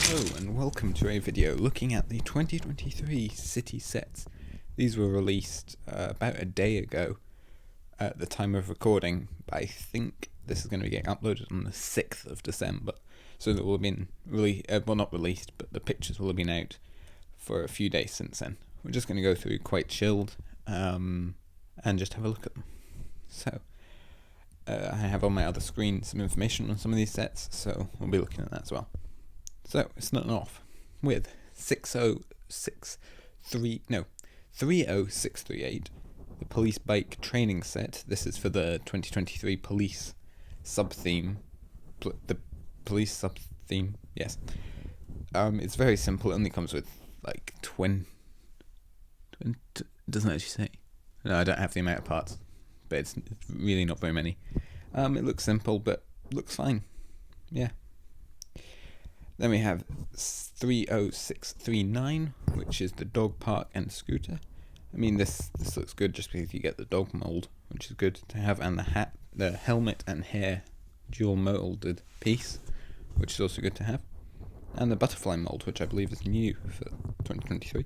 Hello and welcome to a video looking at the 2023 city sets. These were released about a day ago at the time of recording, but I think this is going to be getting uploaded on the 6th of December. So it will have been not released, but the pictures will have been out for a few days since then. We're just going to go through quite chilled and just have a look at them. So I have on my other screen some information on some of these sets, so we'll be looking at that as well. So, starting off with 30638, the police bike training set. This is for the 2023 police sub-theme. The police sub-theme, yes. It's very simple. It only comes with like 20. It doesn't actually say. No, I don't have the amount of parts, but it's really not very many. It looks simple, but looks fine. Yeah. Then we have 30639, which is the dog park and scooter. I mean, this looks good just because you get the dog mold, which is good to have, and the helmet and hair dual molded piece, which is also good to have, and the butterfly mold, which I believe is new for 2023.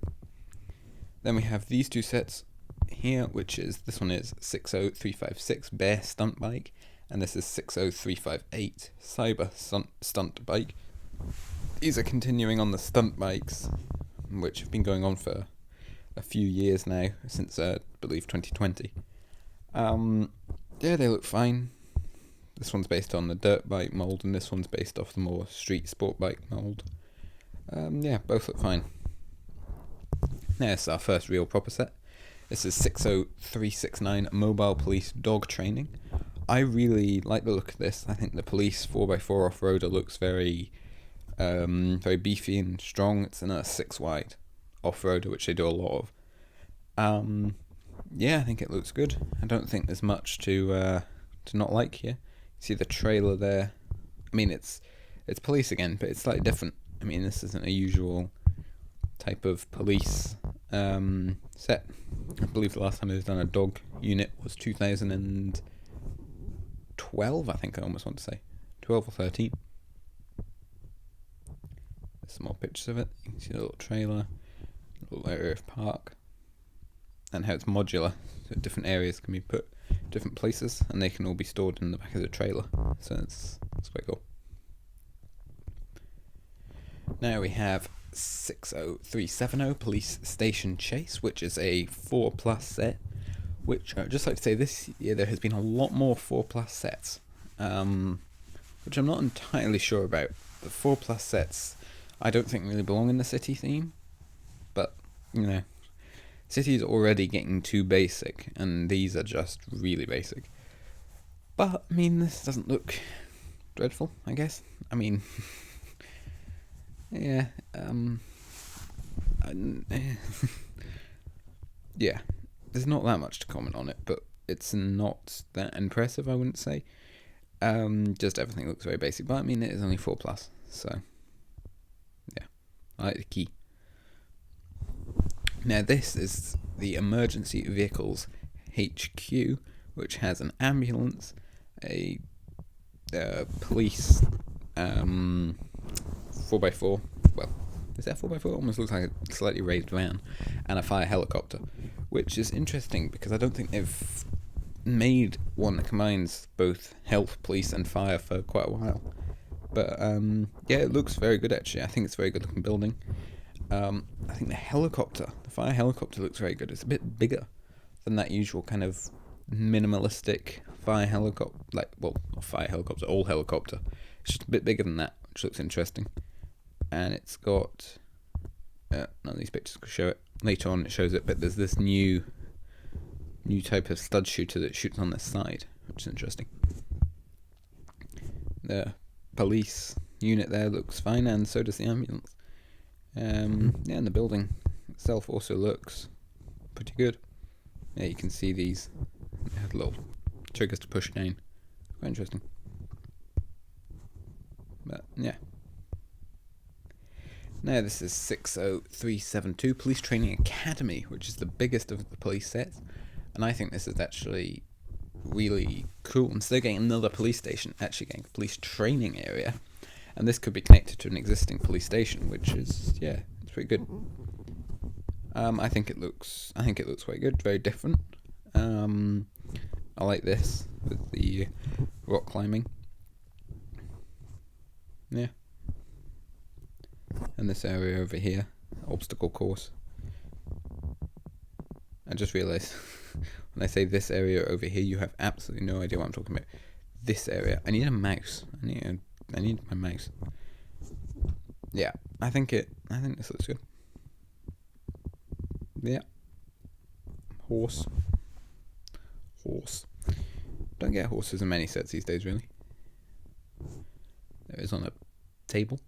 Then we have these two sets here, this one is 60356 bear stunt bike, and this is 60358 cyber stunt bike. These are continuing on the stunt bikes, which have been going on for a few years now, since I believe 2020. Yeah, they look fine. This one's based on the dirt bike mold, and this one's based off the more street sport bike mold. Yeah, both look fine. There's our first real proper set. This is 60369 mobile police dog training. I really like the look of this. I think the police 4x4 off-roader looks very beefy and strong. It's in a 6 wide off-roader, which they do a lot of. Yeah, I think it looks good. I don't think there's much to not like here. You see the trailer there. I mean, it's police again, but it's slightly different. I mean, this isn't a usual type of police set. I believe the last time it was done a dog unit was 2012, I think I almost want to say. 12 or 13. There's some more pictures of it. You can see the little trailer, little area of park, and how it's modular. So different areas can be put different places, and they can all be stored in the back of the trailer. So it's quite cool. Now we have 60370 Police Station Chase, which is a 4+ set, which I'd just like to say this year there has been a lot more 4+ sets, which I'm not entirely sure about. The 4+ sets I don't think really belong in the city theme, but, you know, city is already getting too basic, and these are just really basic. But, I mean, this doesn't look dreadful, I guess. I mean, yeah, yeah, there's not that much to comment on it, but it's not that impressive, I wouldn't say. Just everything looks very basic, but I mean, it is only 4+, so yeah, I like the key. Now this is the Emergency Vehicles HQ, which has an ambulance, a police 4x4, well, is that 4x4? Almost looks like a slightly raised van, and a fire helicopter, which is interesting because I don't think they've made one that combines both health, police, and fire for quite a while. But yeah, it looks very good actually. I think it's a very good looking building. I think the fire helicopter looks very good. It's a bit bigger than that usual kind of minimalistic fire helicopter, all helicopter. It's just a bit bigger than that, which looks interesting. And it's got none of these pictures could show it. Later on it shows it, but there's this new type of stud shooter that shoots on the side, which is interesting. The police unit there looks fine, and so does the ambulance. Yeah, and the building itself also looks pretty good. Yeah, you can see these. They have little triggers to push down. Quite interesting. But yeah. Now this is 60372 Police Training Academy, which is the biggest of the police sets, and I think this is actually really cool. Instead of getting another police station, actually getting a police training area, And this could be connected to an existing police station, which is, yeah, it's pretty good. I think it looks quite good, very different. I like this with the rock climbing. Yeah. And this area over here, obstacle course. I just realised when I say this area over here, you have absolutely no idea what I'm talking about. This area. I need a mouse. I need my mouse. Yeah, I think this looks good. Yeah. Horse. Don't get horses in many sets these days, really. There is on a table.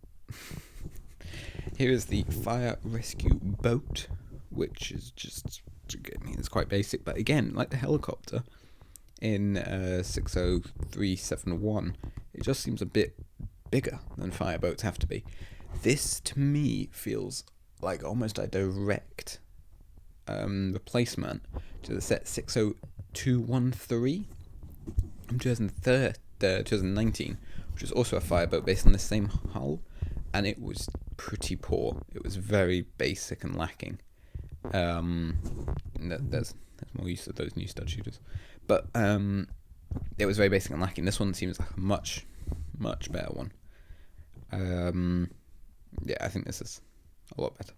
Here is the fire rescue boat, which is just, I mean, it's quite basic, but again, like the helicopter in 60371, it just seems a bit bigger than fireboats have to be. This, to me, feels like almost a direct replacement to the set 60213 from 2019, which was also a fireboat based on the same hull, and it was pretty poor. It was very basic and lacking. There's more use of those new stud shooters, but it was very basic and lacking. This one seems like a much better one. Yeah, I think this is a lot better.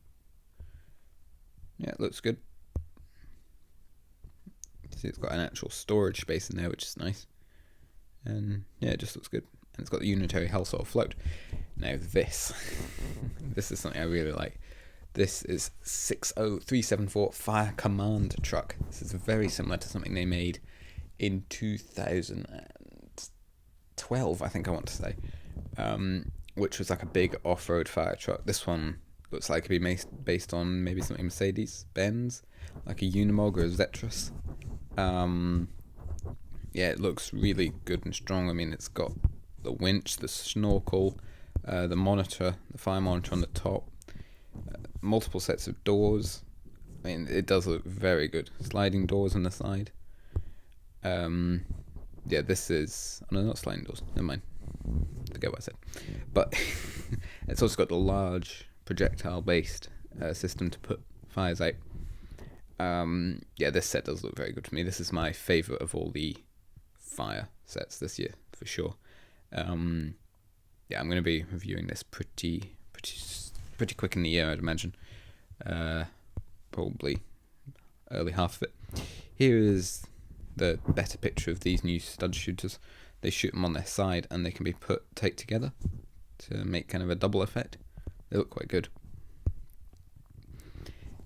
Yeah, it looks good. See, it's got an actual storage space in there, which is nice. And yeah, it just looks good. And it's got the unitary hull sort of float. Now this is something I really like. This is 60374 Fire Command Truck. This is very similar to something they made in 2012, I think I want to say, which was like a big off-road fire truck. This one looks like it'd be based on maybe something Mercedes-Benz, like a Unimog or a Zetras. Yeah, it looks really good and strong. I mean, it's got the winch, the snorkel, the monitor, the fire monitor on the top, multiple sets of doors. I mean, it does look very good. Sliding doors on the side. Yeah, this is... Oh, no, not sliding doors. Never mind. Forget what I said. But it's also got the large projectile-based system to put fires out. Yeah, this set does look very good to me. This is my favourite of all the fire sets this year, for sure. Yeah, I'm going to be reviewing this pretty quick in the year, I'd imagine. Probably early half of it. Here is the better picture of these new stud shooters. They shoot them on their side and they can be taped together to make kind of a double effect. They look quite good.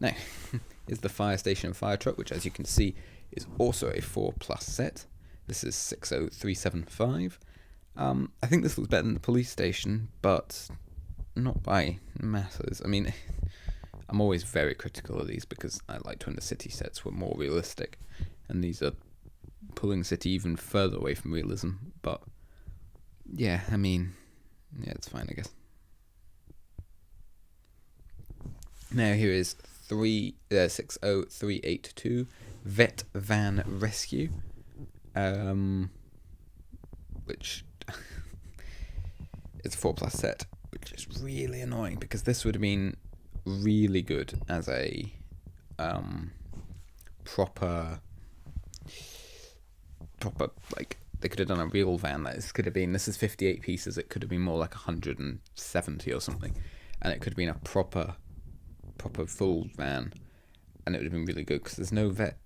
Now, is the fire station and fire truck, which as you can see is also a 4+ set. This is 60375. I think this looks better than the police station, but not by masses. I mean, I'm always very critical of these because I liked when the city sets were more realistic, and these are pulling city even further away from realism. But yeah, I mean, yeah, it's fine, I guess. Now here is 60382 Vet Van Rescue, which is a 4+ set, which is really annoying because this would have been really good as a proper, like, they could have done a real van. This is 58 pieces, it could have been more like 170 or something, and it could have been a proper full van, and it would have been really good because there's no vet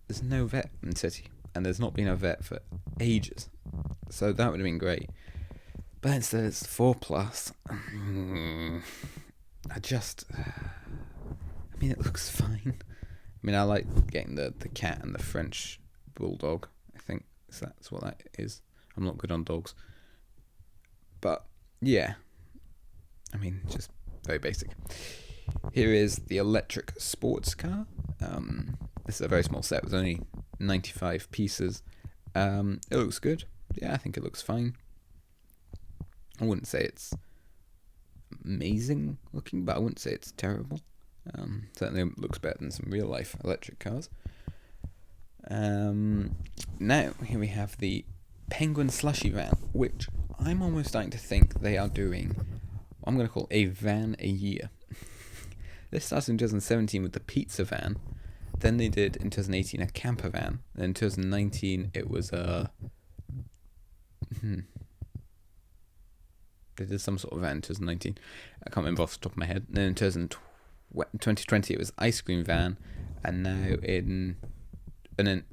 in City, and there's not been a vet for ages, so that would have been great. But instead it's 4+. I mean, it looks fine. I mean, I like getting the cat and the French bulldog. I think that's what that is. I'm not good on dogs, but yeah, I mean, just very basic. Here is the electric sports car. This is a very small set with only 95 pieces. It looks good. Yeah, I think it looks fine. I wouldn't say it's amazing looking, but I wouldn't say it's terrible. Certainly looks better than some real life electric cars. Now, here we have the Penguin Slushy Van, which I'm almost starting to think they are doing I'm going to call a van a year. This started in 2017 with the pizza van. Then they did in 2018 a camper van. Then in 2019 it was a... They did some sort of van in 2019. I can't remember off the top of my head. Then in 2020 it was ice cream van. And now in... And then...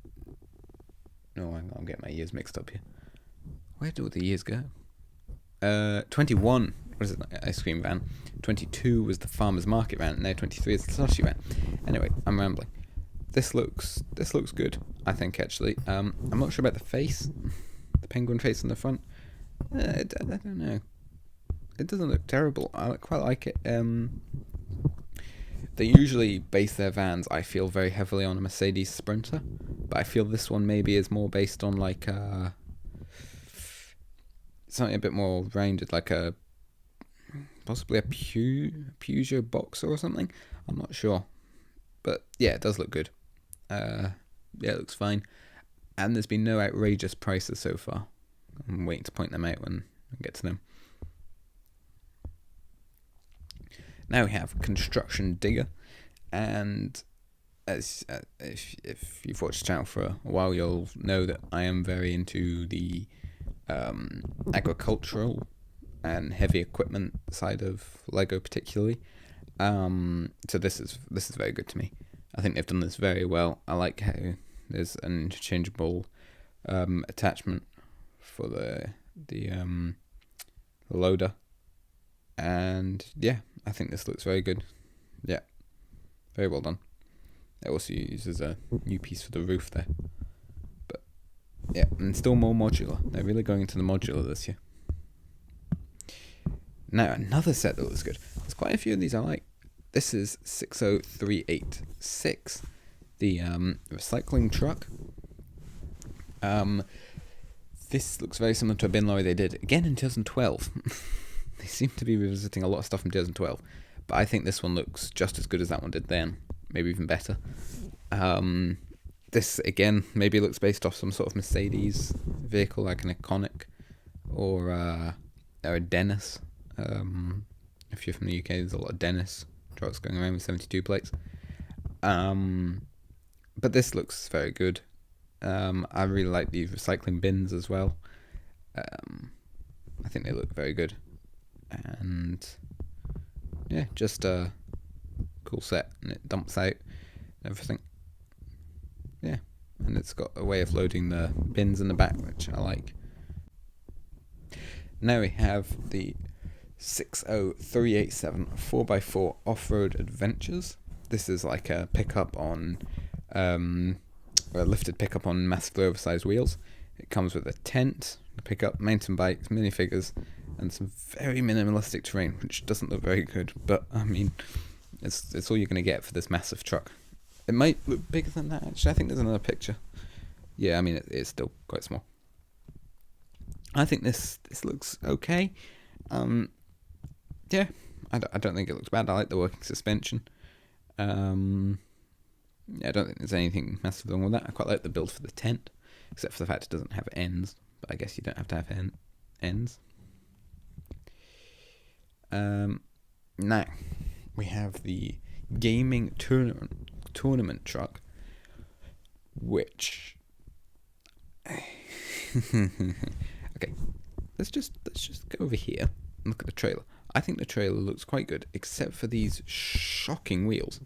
No, I'm getting my years mixed up here. Where do all the years go? 21 was it, ice cream van. 22 was the farmer's market van. And now 23 is the slushy van. Anyway, I'm rambling. This looks good, I think, actually. I'm not sure about the face. The penguin face on the front. I don't know. It doesn't look terrible. I quite like it. They usually base their vans, I feel, very heavily on a Mercedes Sprinter. But I feel this one maybe is more based on like something a bit more rounded, like a possibly a Peugeot Boxer or something. I'm not sure, but yeah, it does look good. Yeah, it looks fine, and there's been no outrageous prices so far. I'm waiting to point them out when I get to them. Now we have Construction Digger, and as if you've watched the channel for a while, you'll know that I am very into the agricultural and heavy equipment side of Lego, particularly. So this is very good to me. I think they've done this very well. I like how there's an interchangeable attachment for the loader, and yeah, I think this looks very good. Yeah, very well done. It also uses a new piece for the roof there. But yeah, and still more modular. They're really going into the modular this year. Now, another set that looks good. There's quite a few of these I like. This is 60386, the recycling truck. This looks very similar to a bin lorry they did, again, in 2012. They seem to be revisiting a lot of stuff from 2012. But I think this one looks just as good as that one did then. Maybe even better. This, again, maybe looks based off some sort of Mercedes vehicle, like an Iconic or a Dennis. If you're from the UK, there's a lot of Dennis trucks going around with 72 plates. But this looks very good. I really like the recycling bins as well. I think they look very good. And yeah, just a cool set, and it dumps out everything. Yeah, and it's got a way of loading the bins in the back, which I like. Now we have the 60387 4x4 Off-Road Adventures. This is like a pickup on, a lifted pickup on massively oversized wheels. It comes with a tent, a pickup, mountain bikes, minifigures, and some very minimalistic terrain, which doesn't look very good, but I mean, it's all you're going to get for this massive truck. It might look bigger than that, actually. I think there's another picture. Yeah, I mean, it's still quite small. I think this looks okay. Yeah, I don't think it looks bad. I like the working suspension. Yeah, I don't think there's anything massive wrong with that. I quite like the build for the tent, except for the fact it doesn't have ends. But I guess you don't have to have ends. Now, we have the gaming tournament truck, which... Okay, let's just go over here and look at the trailer. I think the trailer looks quite good, except for these shocking wheels.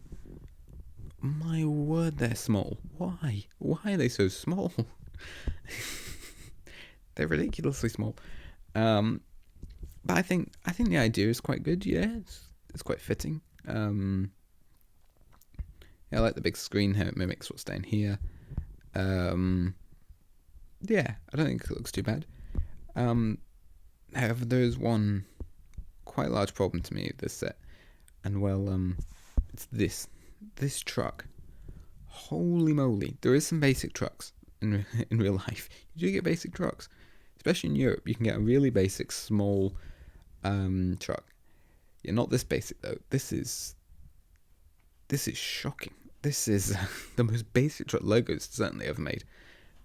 My word, they're small. Why? Why are they so small? They're ridiculously small. But I think the idea is quite good. Yeah, it's quite fitting. Yeah, I like the big screen, how it mimics what's down here. Yeah, I don't think it looks too bad. However, there is one quite large problem to me with this set, and well, it's this truck. Holy moly! There is some basic trucks in real life. You do get basic trucks, especially in Europe. You can get a really basic small truck. Yeah, not this basic though. This is shocking. This is the most basic truck Lego's certainly ever made.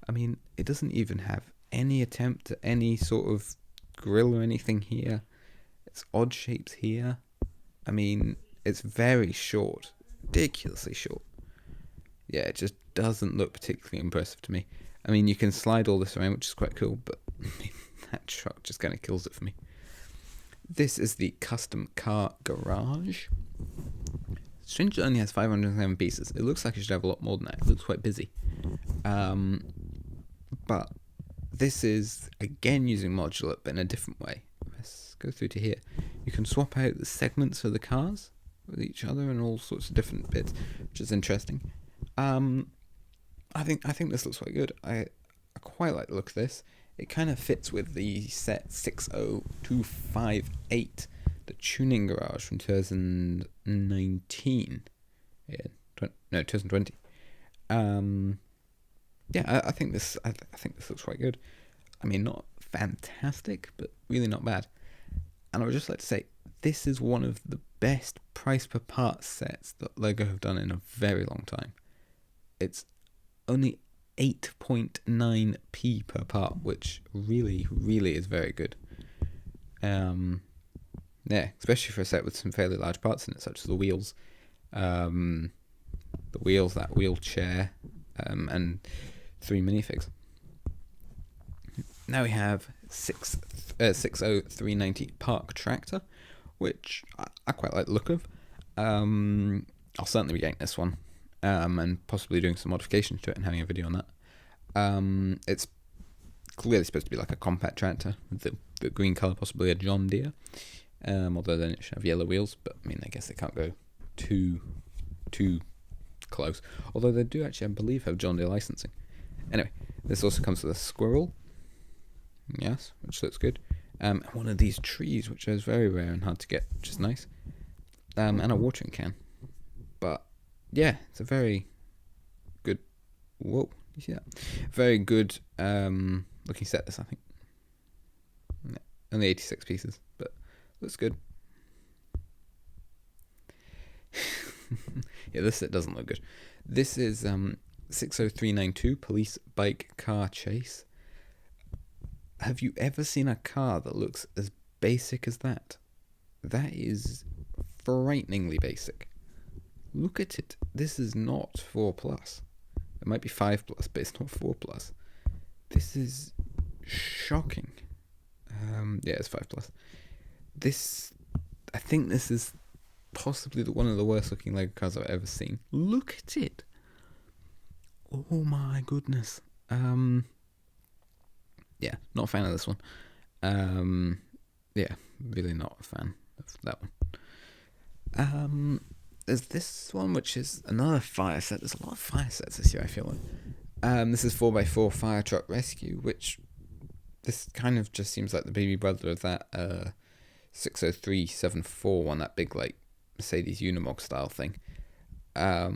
I mean, it doesn't even have any attempt at any sort of grill or anything here. It's odd shapes here. I mean, it's very short, ridiculously short. Yeah, it just doesn't look particularly impressive to me. I mean, you can slide all this around, which is quite cool, but that truck just kind of kills it for me. This is the custom car garage. Strangely, it only has 507 pieces. It looks like it should have a lot more than that. It looks quite busy. But this is, again, using modular, but in a different way. Let's go through to here. You can swap out the segments of the cars with each other and all sorts of different bits, which is interesting. I think this looks quite good. I quite like the look of this. It kind of fits with the set 60258, the tuning garage from 2019. Yeah, 2020. Yeah, I think this looks quite good. I mean, not fantastic, but really not bad. And I would just like to say, this is one of the best price per part sets that LEGO have done in a very long time. It's only 8.9p per part, which really, really is very good. Yeah, especially for a set with some fairly large parts in it, such as the wheels, that wheelchair, and 3 minifigs. Now we have 60390 Park Tractor, which I quite like the look of. I'll certainly be getting this one, and possibly doing some modifications to it and having a video on that. It's clearly supposed to be like a compact tractor with the green colour, possibly a John Deere, although then it should have yellow wheels, but I mean, I guess they can't go too close, although they do actually, I believe, have John Deere licensing. Anyway, this also comes with a squirrel, yes, which looks good, one of these trees, which is very rare and hard to get, which is nice, and a watering can. But yeah, it's a very good, whoa, you see that? Very good looking set, this, I think. Yeah, only 86 pieces, but looks good. Yeah, this set doesn't look good. This is 60392 Police Bike Car Chase. Have you ever seen a car that looks as basic as that? That is frighteningly basic. Look at it. This is not 4+. It might be 5+, but it's not 4+. This is shocking. Yeah, it's 5+. I think this is possibly one of the worst looking Lego cars I've ever seen. Look at it. Oh my goodness. Yeah, not a fan of this one. Yeah, really not a fan of that one. There's this one, which is another fire set. There's a lot of fire sets this year, I feel like. This is 4x4 Fire Truck Rescue, which this kind of just seems like the baby brother of that 60374 one, that big like Mercedes Unimog style thing. I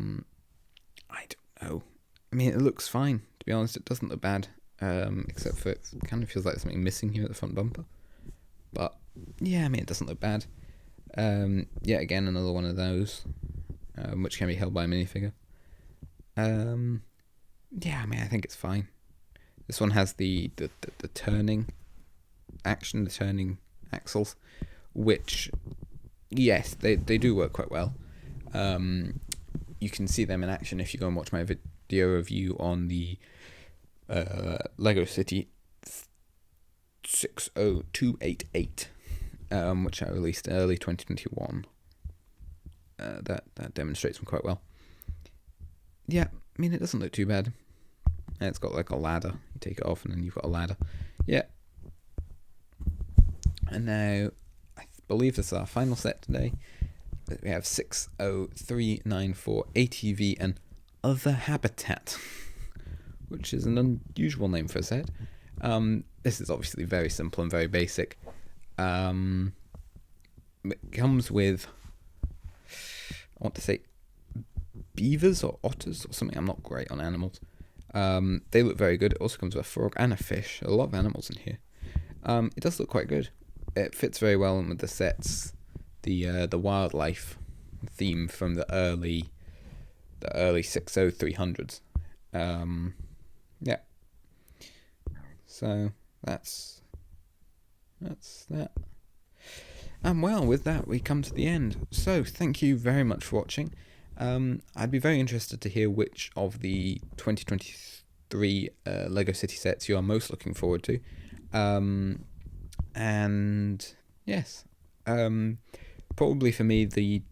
don't know. I mean, it looks fine, to be honest. It doesn't look bad, except for it kind of feels like there's something missing here at the front bumper. But yeah, I mean, it doesn't look bad. Yeah, again, another one of those, which can be held by a minifigure. Yeah, I mean, I think it's fine. This one has the turning action, the turning axles, which, yes, they do work quite well. You can see them in action if you go and watch my video review on the Lego City 60288, which I released early 2021. That demonstrates them quite well. Yeah, I mean, it doesn't look too bad. And it's got like a ladder. You take it off and then you've got a ladder. Yeah. And now, I believe this is our final set today. We have 60394 ATV and Other Habitat, which is an unusual name for a set. This is obviously very simple and very basic. It comes with, I want to say, beavers or otters or something. I'm not great on animals. They look very good. It also comes with a frog and a fish. A lot of animals in here. It does look quite good. It fits very well in with the sets, the wildlife theme from the early 60300s. Yeah. So that's that. And well, with that, we come to the end. So, thank you very much for watching. I'd be very interested to hear which of the 2023 LEGO City sets you are most looking forward to. And yes, probably for me, the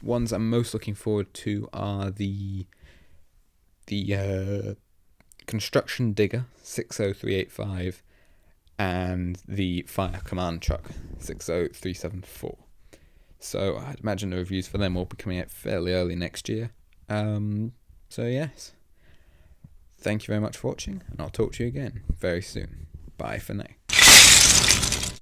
ones I'm most looking forward to are the Construction Digger 60385 and the Fire Command Truck 60374. So I'd imagine the reviews for them will be coming out fairly early next year. So yes, thank you very much for watching, and I'll talk to you again very soon. Bye for now.